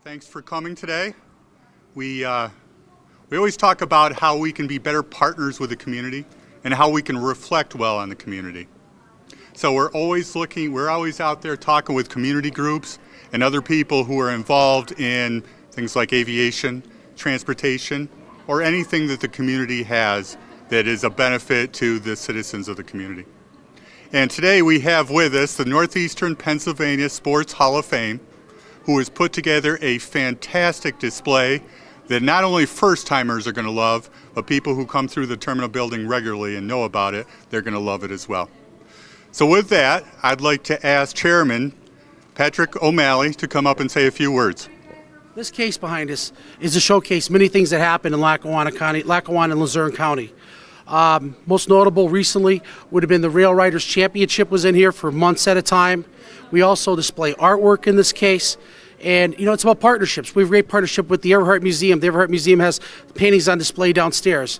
Thanks for coming today. We always talk about how we can be better partners with the community and how we can reflect well on the community. So we're always out there talking with community groups and other people who are involved in things like aviation, transportation, or anything that the community has that is a benefit to the citizens of the community. And today we have with us the Northeastern Pennsylvania Sports Hall of Fame, who has put together a fantastic display that not only first-timers are going to love, but people who come through the terminal building regularly and know about it, they're going to love it as well. So with that, I'd like to ask Chairman Patrick O'Malley to come up and say a few words. This case behind us is to showcase many things that happened in Lackawanna and Luzerne County. Most notable recently would have been the Rail Riders Championship was in here for months at a time. We also display artwork in this case. And, it's about partnerships. We have a great partnership with the Everhart Museum. The Everhart Museum has paintings on display downstairs.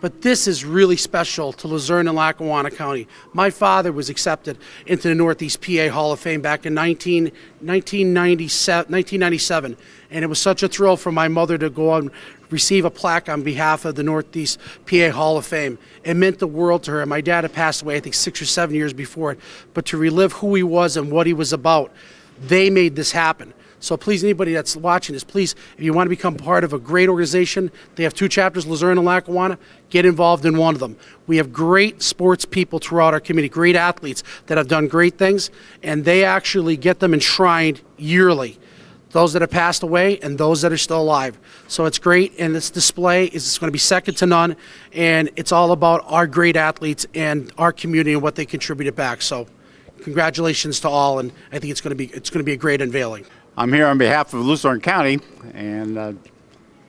But this is really special to Luzerne and Lackawanna County. My father was accepted into the Northeast PA Hall of Fame back in 1997. And it was such a thrill for my mother to go and receive a plaque on behalf of the Northeast PA Hall of Fame. It meant the world to her. My dad had passed away, I think, 6 or 7 years before it. But to relive who he was and what he was about, they made this happen. So please, anybody that's watching this, please, if you want to become part of a great organization, they have 2 chapters, Luzerne and Lackawanna, get involved in one of them. We have great sports people throughout our community, great athletes that have done great things, and they actually get them enshrined yearly, those that have passed away and those that are still alive. So it's great, and this display is going to be second to none, and it's all about our great athletes and our community and what they contributed back. So congratulations to all, and I think it's going to be a great unveiling. I'm here on behalf of Luzerne County, and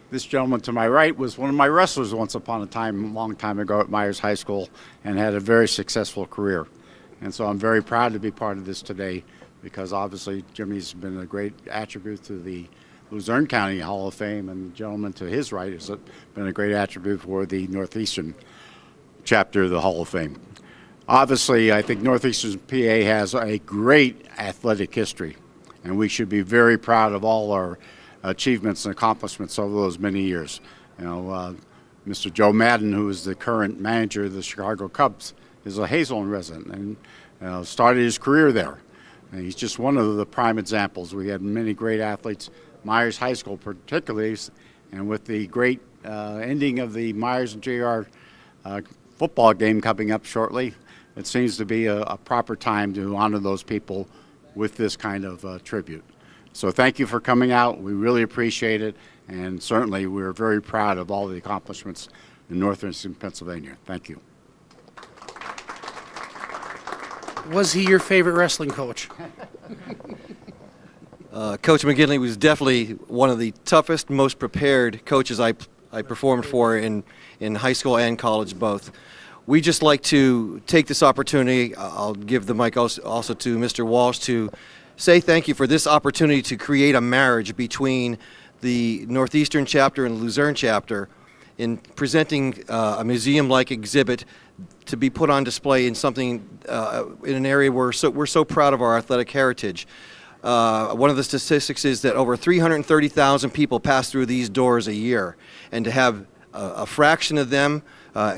this gentleman to my right was one of my wrestlers once upon a time, a long time ago at Myers High School, and had a very successful career. And so I'm very proud to be part of this today because obviously Jimmy's been a great attribute to the Luzerne County Hall of Fame, and the gentleman to his right has been a great attribute for the Northeastern chapter of the Hall of Fame. Obviously, I think Northeastern PA has a great athletic history, and we should be very proud of all our achievements and accomplishments over those many years. Mr. Joe Madden, who is the current manager of the Chicago Cubs, is a Hazelton resident and started his career there. And he's just one of the prime examples. We had many great athletes, Myers High School particularly, and with the great ending of the Myers and JR football game coming up shortly, it seems to be a proper time to honor those people with this kind of tribute. So thank you for coming out. We really appreciate it, and certainly we're very proud of all the accomplishments in Northeastern Pennsylvania. Thank you. Was he your favorite wrestling coach? Coach McGinley was definitely one of the toughest, most prepared coaches I performed for in high school and college both. We just like to take this opportunity, I'll give the mic also to Mr. Walsh, to say thank you for this opportunity to create a marriage between the Northeastern chapter and Luzerne chapter in presenting a museum-like exhibit to be put on display in something, in an area where we're so proud of our athletic heritage. One of the statistics is that over 330,000 people pass through these doors a year, and to have a fraction of them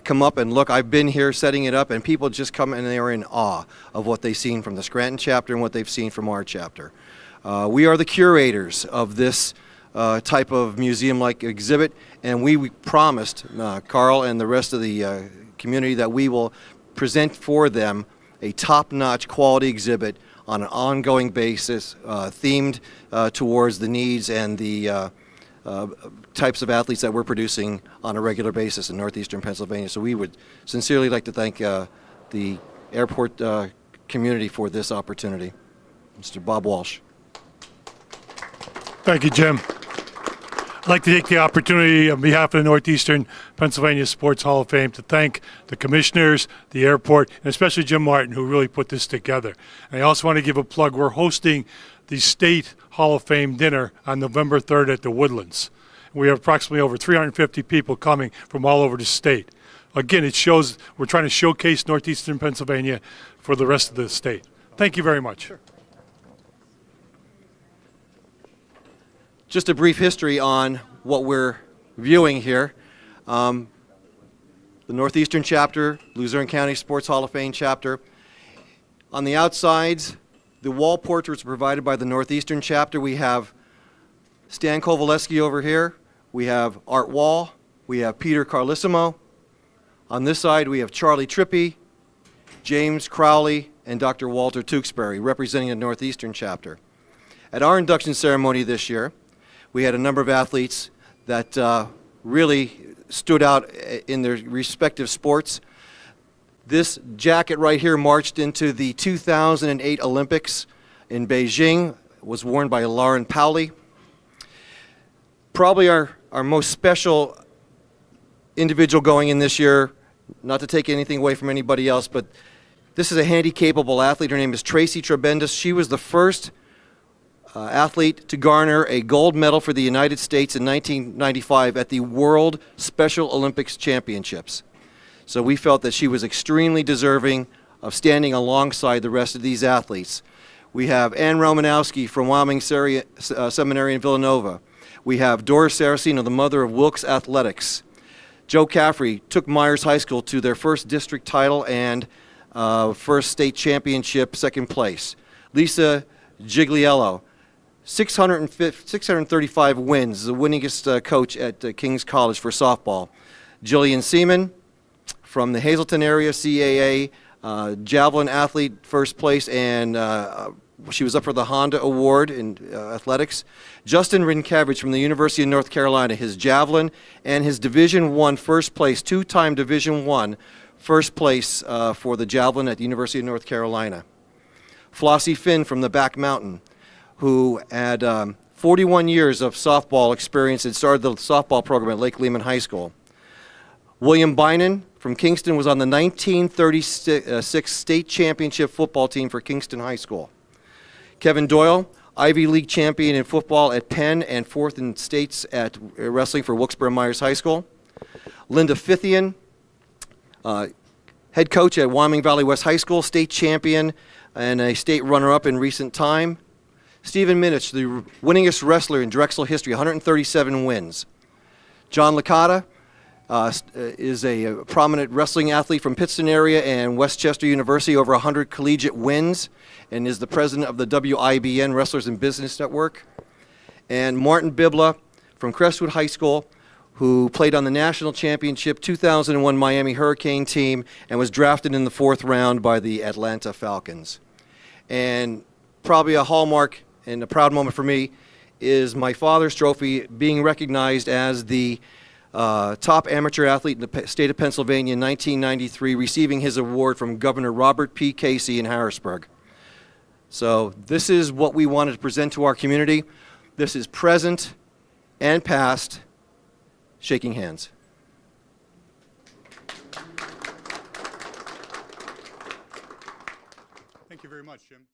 come up and look. I've been here setting it up, and people just come and they're in awe of what they've seen from the Scranton chapter and what they've seen from our chapter. We are the curators of this type of museum-like exhibit, and we promised Carl and the rest of the community that we will present for them a top-notch quality exhibit on an ongoing basis, themed towards the needs and the types of athletes that we're producing on a regular basis in Northeastern Pennsylvania. So we would sincerely like to thank the airport community for this opportunity. Mr. Bob Walsh. Thank you, Jim. I'd like to take the opportunity on behalf of the Northeastern Pennsylvania Sports Hall of Fame to thank the commissioners, the airport, and especially Jim Martin, who really put this together. And I also want to give a plug. We're hosting the State Hall of Fame dinner on November 3rd at the Woodlands. We have approximately over 350 people coming from all over the state. Again, it shows we're trying to showcase Northeastern Pennsylvania for the rest of the state. Thank you very much. Sure. just a brief history on what we're viewing here. The Northeastern chapter, Luzerne County Sports Hall of Fame chapter. On the outsides, the wall portraits provided by the Northeastern chapter. We have Stan Kowaleski over here. We have Art Wall. We have Peter Carlissimo. On this side, we have Charlie Trippi, James Crowley, and Dr. Walter Tewksbury, representing the Northeastern chapter. At our induction ceremony this year, we had a number of athletes that really stood out in their respective sports. This jacket right here marched into the 2008 Olympics in Beijing, was worn by Lauren Powley. Probably our most special individual going in this year, not to take anything away from anybody else, but this is a handy-capable athlete. Her name is Tracy Trebendus. She was the first athlete to garner a gold medal for the United States in 1995 at the World Special Olympics Championships. So we felt that she was extremely deserving of standing alongside the rest of these athletes. We have Ann Romanowski from Wyoming Seminary in Villanova. We have Doris Saraceno, the mother of Wilkes Athletics. Joe Caffrey took Myers High School to their first district title and first state championship, second place. Lisa Gigliello, 635 wins, the winningest coach at King's College for softball. Jillian Seaman from the Hazleton area, CAA, javelin athlete, first place, and she was up for the Honda Award in athletics. Justin Rinkavich from the University of North Carolina, his javelin and his Division I first place, two-time Division I first place for the javelin at the University of North Carolina. Flossie Finn from the Back Mountain, who had 41 years of softball experience and started the softball program at Lake Lehman High School. William Bynan from Kingston was on the 1936 state championship football team for Kingston High School. Kevin Doyle, Ivy League champion in football at Penn and fourth in states at wrestling for Wilkes-Barre Myers High School. Linda Fithian, head coach at Wyoming Valley West High School, state champion and a state runner-up in recent time. Stephen Minich, the winningest wrestler in Drexel history, 137 wins. John Licata is a prominent wrestling athlete from Pittston area and Westchester University, over 100 collegiate wins, and is the president of the WIBN Wrestlers in Business Network. And Martin Bibla from Crestwood High School, who played on the national championship 2001 Miami Hurricane team and was drafted in the 4th round by the Atlanta Falcons. And probably a hallmark and a proud moment for me is my father's trophy being recognized as the top amateur athlete in the state of Pennsylvania in 1993, receiving his award from Governor Robert P. Casey in Harrisburg. So this is what we wanted to present to our community. This is present and past shaking hands. Thank you very much, Jim.